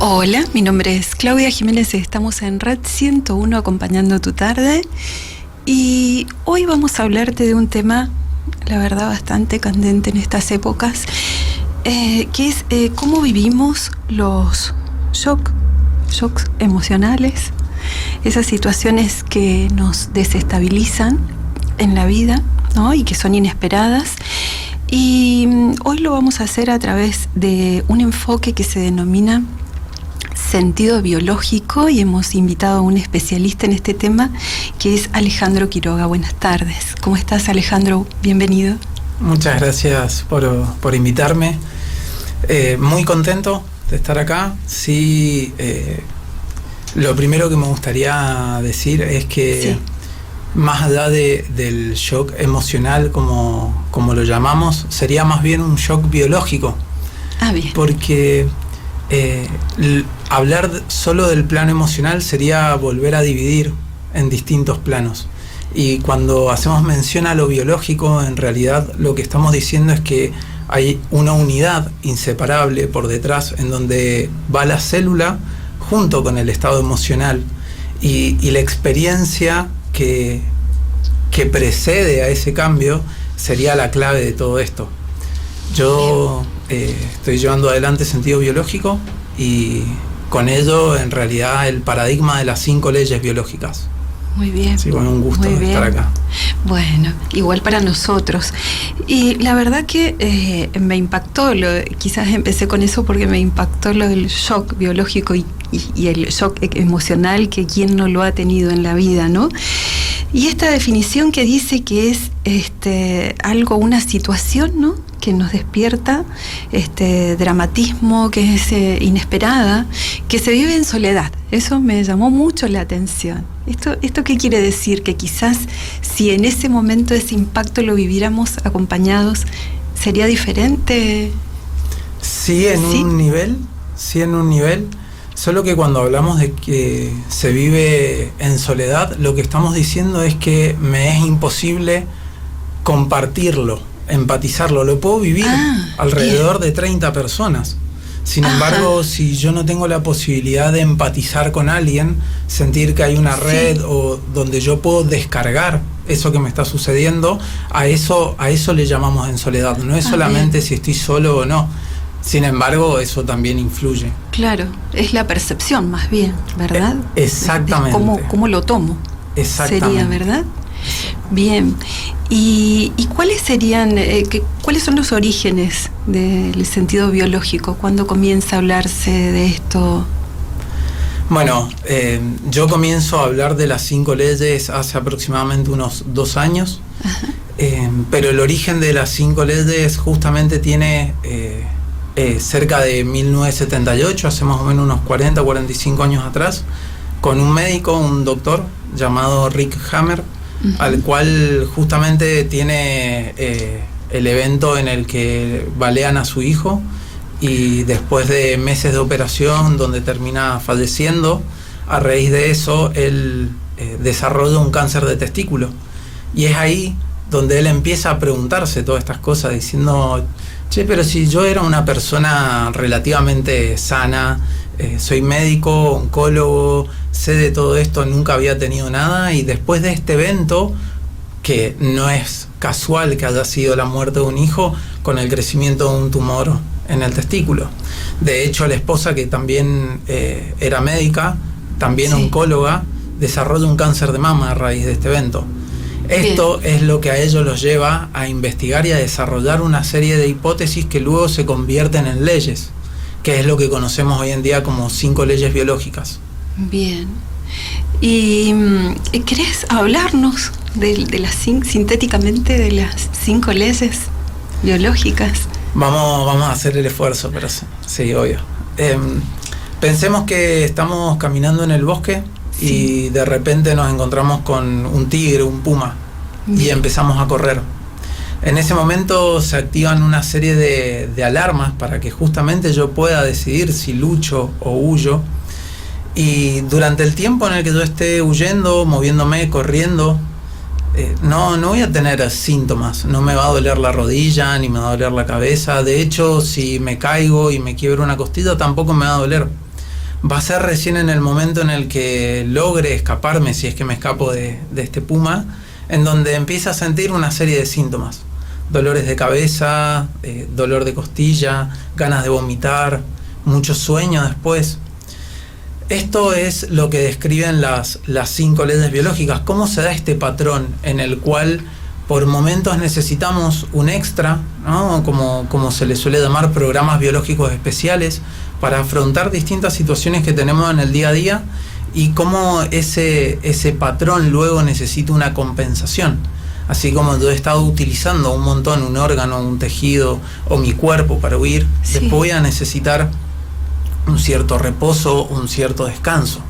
Hola, mi nombre es Claudia Jiménez y estamos en Red 101 acompañando tu tarde. Y hoy vamos a hablarte de un tema, la verdad, bastante candente en estas épocas, que es cómo vivimos los shocks emocionales, esas situaciones que nos desestabilizan en la vida, ¿no? Y que son inesperadas. Y hoy lo vamos a hacer a través de un enfoque que se denomina sentido biológico, y hemos invitado a un especialista en este tema, que es Alejandro Quiroga. Buenas tardes. ¿Cómo estás, Alejandro? Bienvenido. Muchas gracias por invitarme. Muy contento de estar acá. Sí, lo primero que me gustaría decir es que más allá del shock emocional, como lo llamamos, sería más bien un shock biológico. Bien. Porque hablar solo del plano emocional sería volver a dividir en distintos planos. Y cuando hacemos mención a lo biológico, en realidad lo que estamos diciendo es que hay una unidad inseparable por detrás, en donde va la célula junto con el estado emocional y la experiencia que precede a ese cambio sería la clave de todo esto. Yo estoy llevando adelante sentido biológico y con ello en realidad el paradigma de las 5 leyes biológicas. Muy bien. Sí, bueno, un gusto estar acá. Bueno, igual para nosotros. Y la verdad que me impactó, quizás empecé con eso porque me impactó lo del shock biológico y el shock emocional, que quien no lo ha tenido en la vida, ¿no? Y esta definición que dice que es algo, una situación, ¿no?, que nos despierta dramatismo, que es inesperada, que se vive en soledad. Eso me llamó mucho la atención. ¿Esto qué quiere decir? Que quizás si en ese momento ese impacto lo viviéramos acompañados, ¿sería diferente? Sí, en un nivel. Solo que cuando hablamos de que se vive en soledad, lo que estamos diciendo es que me es imposible compartirlo, empatizarlo. Lo puedo vivir alrededor de 30 personas. Sin embargo, si yo no tengo la posibilidad de empatizar con alguien, sentir que hay una red o donde yo puedo descargar eso que me está sucediendo, a eso le llamamos en soledad. No es solamente si estoy solo o no. Sin embargo, eso también influye. Claro, es la percepción más bien, ¿verdad? Exactamente. ¿Cómo lo tomo? Exactamente. Sería, ¿verdad? Bien. ¿Y cuáles serían, cuáles son los orígenes del sentido biológico? ¿Cuándo comienza a hablarse de esto? Bueno, yo comienzo a hablar de las 5 leyes hace aproximadamente unos 2 años. Pero el origen de las 5 leyes justamente tiene cerca de 1978, hace más o menos unos 40, 45 años atrás, con un médico, un doctor llamado Rick Hammer, al cual justamente tiene el evento en el que balean a su hijo, y después de meses de operación donde termina falleciendo, a raíz de eso él desarrolla un cáncer de testículo, y es ahí donde él empieza a preguntarse todas estas cosas, diciendo: che, pero si yo era una persona relativamente sana, soy médico, oncólogo, sé de todo esto, nunca había tenido nada, y después de este evento, que no es casual que haya sido la muerte de un hijo, con el crecimiento de un tumor en el testículo. De hecho, la esposa, que también era médica, también oncóloga, desarrolla un cáncer de mama a raíz de este evento. Esto es lo que a ellos los lleva a investigar y a desarrollar una serie de hipótesis que luego se convierten en leyes, que es lo que conocemos hoy en día como 5 leyes biológicas. Bien. ¿Y querés hablarnos de las sintéticamente de las 5 leyes biológicas? Vamos a hacer el esfuerzo, pero sí, obvio. Pensemos que estamos caminando en el bosque y de repente nos encontramos con un tigre, un puma, y empezamos a correr. En ese momento se activan una serie de alarmas para que justamente yo pueda decidir si lucho o huyo. Y durante el tiempo en el que yo esté huyendo, moviéndome, corriendo, no voy a tener síntomas. No me va a doler la rodilla, ni me va a doler la cabeza. De hecho, si me caigo y me quiebro una costilla, tampoco me va a doler. va a ser recién en el momento en el que logre escaparme, si es que me escapo de este puma, en donde empieza a sentir una serie de síntomas. Dolores de cabeza, dolor de costilla, ganas de vomitar, mucho sueño después. Esto es lo que describen las 5 leyes biológicas. ¿Cómo se da este patrón en el cual por momentos necesitamos un extra, ¿no? Como se le suele llamar, programas biológicos especiales para afrontar distintas situaciones que tenemos en el día a día, y cómo ese patrón luego necesita una compensación? Así como yo he estado utilizando un montón un órgano, un tejido o mi cuerpo para huir, sí, después voy a necesitar un cierto reposo, un cierto descanso.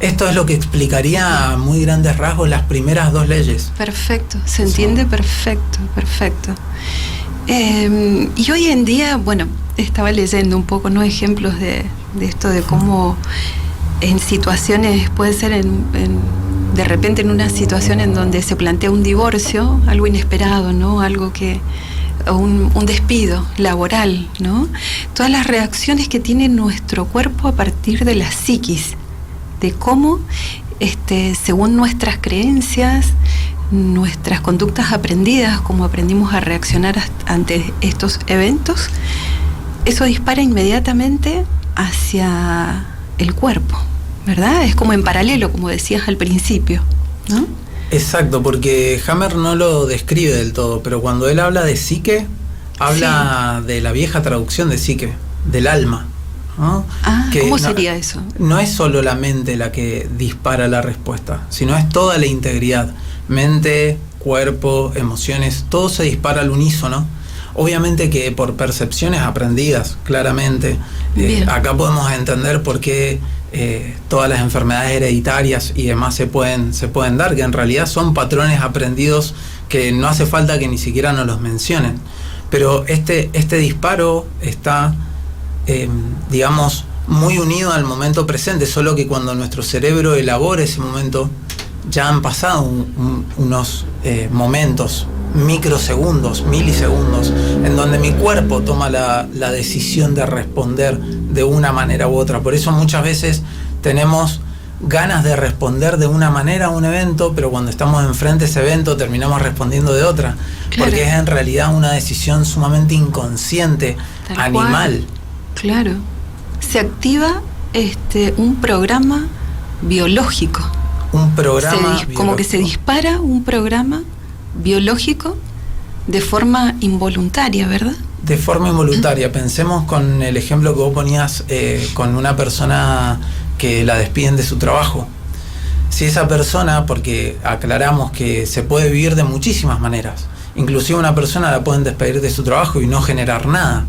Esto es lo que explicaría a muy grandes rasgos las primeras 2 leyes. Perfecto, se entiende perfecto. Y hoy en día, bueno, estaba leyendo un poco, ¿no?, ejemplos de esto, de cómo en situaciones, puede ser de repente en una situación en donde se plantea un divorcio, algo inesperado, ¿no?, algo que un despido laboral, ¿no? Todas las reacciones que tiene nuestro cuerpo a partir de la psiquis, de cómo, según nuestras creencias, nuestras conductas aprendidas, cómo aprendimos a reaccionar ante estos eventos, eso dispara inmediatamente hacia el cuerpo, ¿verdad? Es como en paralelo, como decías al principio, ¿no? Exacto, porque Hammer no lo describe del todo, pero cuando él habla de psique, habla sí, de la vieja traducción de psique, del alma, ¿no? ¿Cómo sería eso? No es solo la mente la que dispara la respuesta, sino es toda la integridad. Mente, cuerpo, emociones, todo se dispara al unísono. Obviamente que por percepciones aprendidas, claramente. Acá podemos entender por qué todas las enfermedades hereditarias y demás se pueden dar, que en realidad son patrones aprendidos que no hace falta que ni siquiera nos los mencionen. Pero este disparo está, digamos, muy unido al momento presente, solo que cuando nuestro cerebro elabora ese momento, ya han pasado unos momentos, microsegundos, milisegundos, en donde mi cuerpo toma la decisión de responder de una manera u otra. Por eso muchas veces tenemos ganas de responder de una manera a un evento, pero cuando estamos enfrente de ese evento terminamos respondiendo de otra, claro, porque es en realidad una decisión sumamente inconsciente, tal animal. Cual. Claro. Se activa un programa biológico. Un programa biológico. Como que se dispara un programa biológico de forma involuntaria, ¿verdad? De forma involuntaria. Pensemos con el ejemplo que vos ponías con una persona que la despiden de su trabajo. Si esa persona, porque aclaramos que se puede vivir de muchísimas maneras, inclusive una persona la pueden despedir de su trabajo y no generar nada,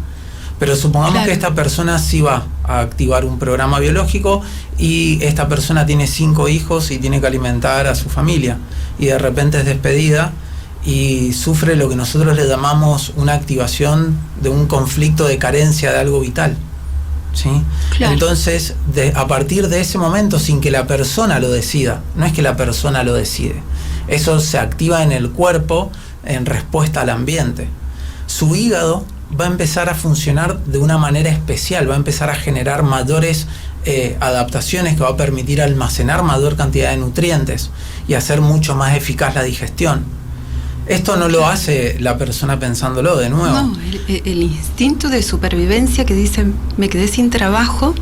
pero supongamos, claro, que esta persona sí va a activar un programa biológico y esta persona tiene 5 hijos y tiene que alimentar a su familia, y de repente es despedida y sufre lo que nosotros le llamamos una activación de un conflicto de carencia de algo vital, ¿sí? Claro. Entonces, a partir de ese momento, sin que la persona lo decida, no es que la persona lo decide, eso se activa en el cuerpo en respuesta al ambiente. Su hígado va a empezar a funcionar de una manera especial, va a empezar a generar mayores adaptaciones que va a permitir almacenar mayor cantidad de nutrientes y hacer mucho más eficaz la digestión. Esto no lo hace la persona pensándolo de nuevo. No, el instinto de supervivencia que dice, me quedé sin trabajo,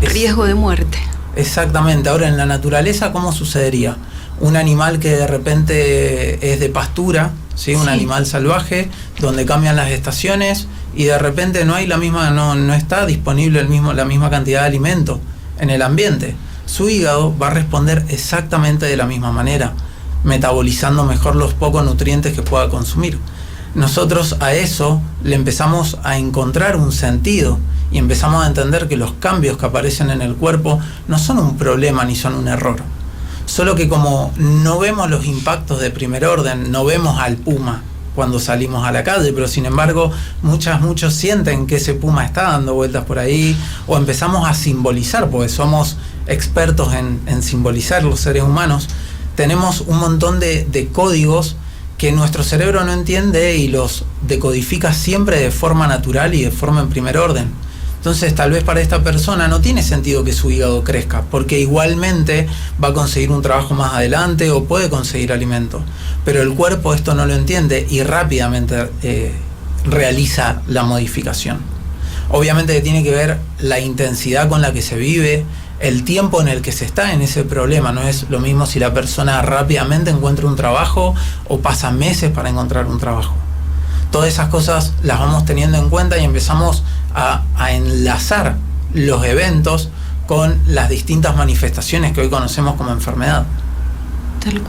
riesgo de muerte. Exactamente. Ahora, en la naturaleza, ¿cómo sucedería? Un animal que de repente es de pastura, ¿sí? Un animal salvaje, donde cambian las estaciones y de repente no hay no está disponible la misma cantidad de alimento en el ambiente. Su hígado va a responder exactamente de la misma manera, metabolizando mejor los pocos nutrientes que pueda consumir. Nosotros a eso le empezamos a encontrar un sentido y empezamos a entender que los cambios que aparecen en el cuerpo no son un problema ni son un error. Solo que como no vemos los impactos de primer orden, no vemos al puma cuando salimos a la calle, pero sin embargo muchos sienten que ese puma está dando vueltas por ahí, o empezamos a simbolizar, porque somos expertos en simbolizar los seres humanos. Tenemos un montón de códigos que nuestro cerebro no entiende y los decodifica siempre de forma natural y de forma en primer orden. Entonces tal vez para esta persona no tiene sentido que su hígado crezca, porque igualmente va a conseguir un trabajo más adelante o puede conseguir alimento. Pero el cuerpo esto no lo entiende y rápidamente realiza la modificación. Obviamente que tiene que ver la intensidad con la que se vive, el tiempo en el que se está en ese problema. No es lo mismo si la persona rápidamente encuentra un trabajo o pasa meses para encontrar un trabajo. Todas esas cosas las vamos teniendo en cuenta y empezamos a enlazar los eventos con las distintas manifestaciones que hoy conocemos como enfermedad. Tal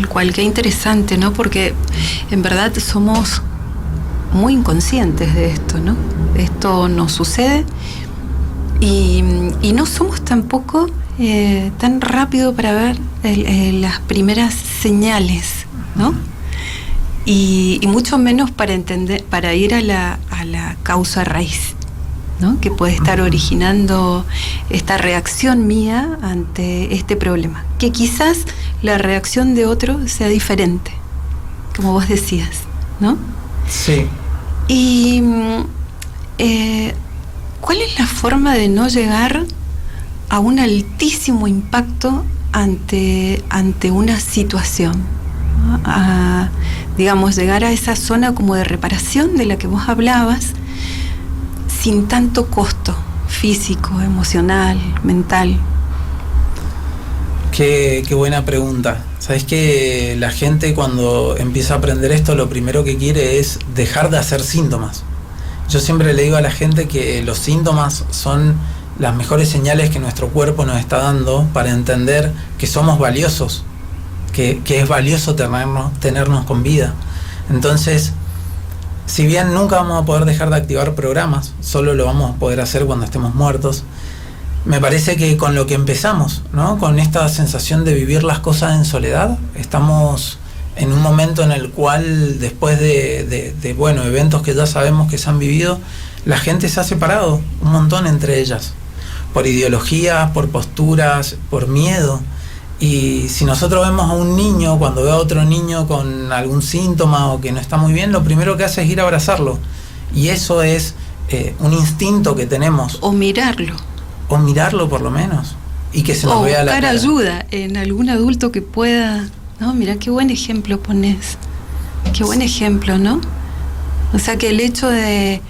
cual, qué interesante, ¿no? Porque en verdad somos muy inconscientes de esto, ¿no? Esto nos sucede y no somos tampoco tan rápido para ver las primeras señales, ¿no? Y mucho menos para entender, para ir a la causa raíz, ¿no? Que puede estar originando esta reacción mía ante este problema. Que quizás la reacción de otro sea diferente, como vos decías, ¿no? Sí. Y ¿cuál es la forma de no llegar a un altísimo impacto ante una situación? ¿No? Digamos, llegar a esa zona como de reparación de la que vos hablabas, sin tanto costo físico, emocional, mental. Qué buena pregunta. Sabes que la gente cuando empieza a aprender esto, lo primero que quiere es dejar de hacer síntomas. Yo siempre le digo a la gente que los síntomas son las mejores señales que nuestro cuerpo nos está dando para entender que somos valiosos, que es valioso tenernos con vida. Entonces, si bien nunca vamos a poder dejar de activar programas, solo lo vamos a poder hacer cuando estemos muertos, me parece que con lo que empezamos, ¿no? Con esta sensación de vivir las cosas en soledad, estamos en un momento en el cual, después de eventos que ya sabemos que se han vivido, la gente se ha separado un montón entre ellas, por ideologías, por posturas, por miedo. Y si nosotros vemos a un niño, cuando ve a otro niño con algún síntoma o que no está muy bien, lo primero que hace es ir a abrazarlo. Y eso es un instinto que tenemos. O mirarlo. O mirarlo por lo menos. Y que se nos vea la cara. O buscar ayuda en algún adulto que pueda. No, mira, qué buen ejemplo pones. Qué buen ejemplo, ¿no? O sea que el hecho de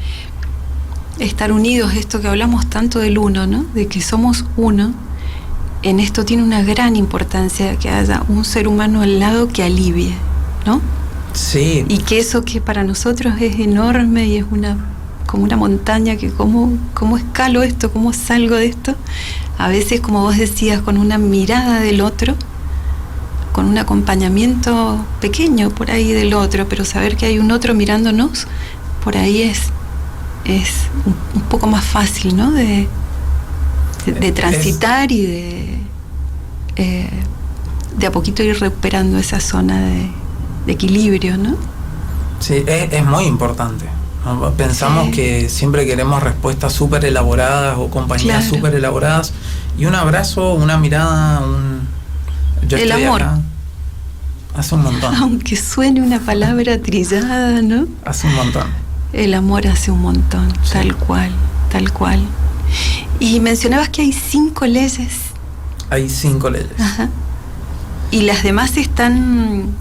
estar unidos, esto que hablamos tanto del uno, ¿no? De que somos uno. En esto tiene una gran importancia que haya un ser humano al lado que alivie, ¿no? Sí. Y que eso que para nosotros es enorme y es como una montaña, que cómo escalo esto, cómo salgo de esto, a veces, como vos decías, con una mirada del otro, con un acompañamiento pequeño por ahí del otro, pero saber que hay un otro mirándonos, por ahí es un poco más fácil, ¿no? De transitar y de a poquito ir recuperando esa zona de equilibrio, ¿no? Sí, es muy importante. Pensamos que siempre queremos respuestas súper elaboradas o compañías súper elaboradas, y un abrazo, una mirada, yo el amor acá, hace un montón. Aunque suene una palabra trillada, ¿no? Hace un montón. El amor hace un montón, sí. Tal cual. Y mencionabas que hay 5 leyes. Hay 5 leyes. Ajá. Y las demás están,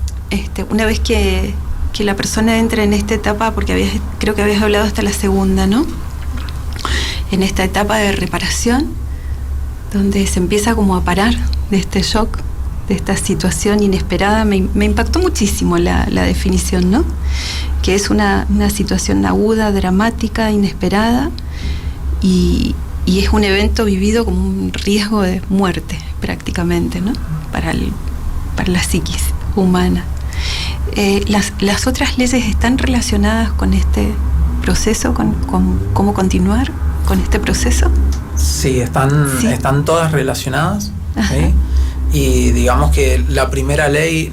una vez que la persona entra en esta etapa, porque creo que habías hablado hasta la segunda, ¿no? En esta etapa de reparación, donde se empieza como a parar de este shock, de esta situación inesperada. Me impactó muchísimo la definición, ¿no? Que es una situación aguda, dramática, inesperada, y es un evento vivido como un riesgo de muerte, prácticamente, ¿no? Para la psiquis humana. Las otras leyes están relacionadas con este proceso, con cómo continuar con este proceso. Sí, están todas relacionadas, ¿sí? Y digamos que la primera ley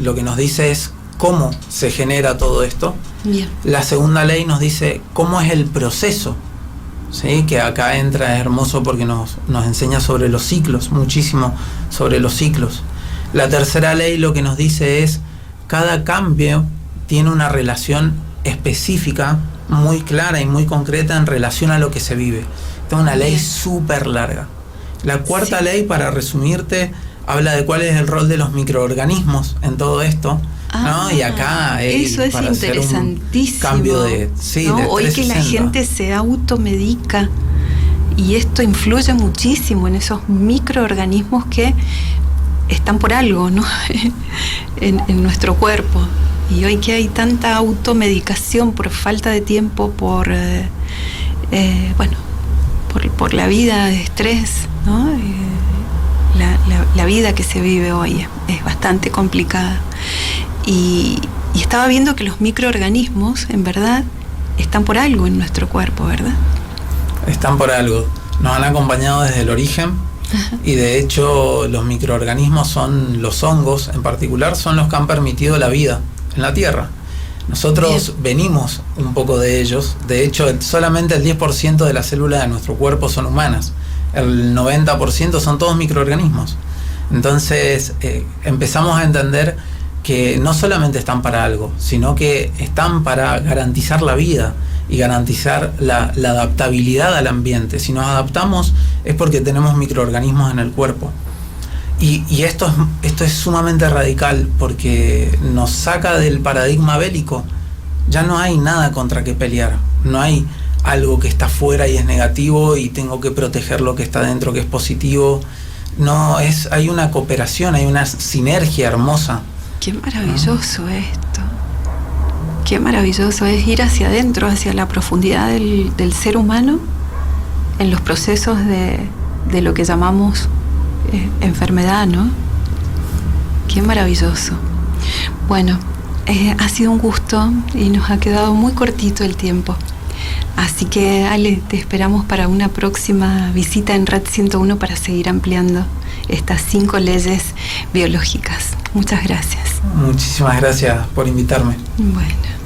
lo que nos dice es cómo se genera todo esto. Bien. La segunda ley nos dice cómo es el proceso, ¿sí? Que acá entra, es hermoso porque nos enseña sobre los ciclos, muchísimo sobre los ciclos. La tercera ley lo que nos dice es cada cambio tiene una relación específica muy clara y muy concreta en relación a lo que se vive. Es una ley súper larga. La cuarta ley, para resumirte, habla de cuál es el rol de los microorganismos en todo esto, ¿no? Y acá eso es interesantísimo. Cambio de, ¿no? De hoy que la gente se automedica y esto influye muchísimo en esos microorganismos que están por algo, ¿no? en nuestro cuerpo. Y hoy que hay tanta automedicación por falta de tiempo, por la vida de estrés, ¿no? La vida que se vive hoy es bastante complicada. Y estaba viendo que los microorganismos, en verdad, están por algo en nuestro cuerpo, ¿verdad? Están por algo. Nos han acompañado desde el origen. Ajá. Y de hecho los microorganismos son los hongos, en particular, son los que han permitido la vida en la Tierra. Nosotros venimos un poco de ellos. De hecho, solamente el 10% de las células de nuestro cuerpo son humanas. El 90% son todos microorganismos. Entonces empezamos a entender que no solamente están para algo, sino que están para garantizar la vida y garantizar la adaptabilidad al ambiente. Si nos adaptamos es porque tenemos microorganismos en el cuerpo. Y esto es sumamente radical porque nos saca del paradigma bélico. Ya no hay nada contra qué pelear. No hay algo que está fuera y es negativo y tengo que proteger lo que está dentro, que es positivo. No, hay una cooperación, hay una sinergia hermosa. Qué maravilloso esto. Qué maravilloso es ir hacia adentro, hacia la profundidad del ser humano en los procesos de lo que llamamos enfermedad, ¿no? Qué maravilloso. Bueno, ha sido un gusto y nos ha quedado muy cortito el tiempo. Así que, Ale, te esperamos para una próxima visita en Red 101 para seguir ampliando estas 5 leyes biológicas. Muchas gracias. Muchísimas gracias por invitarme. Bueno.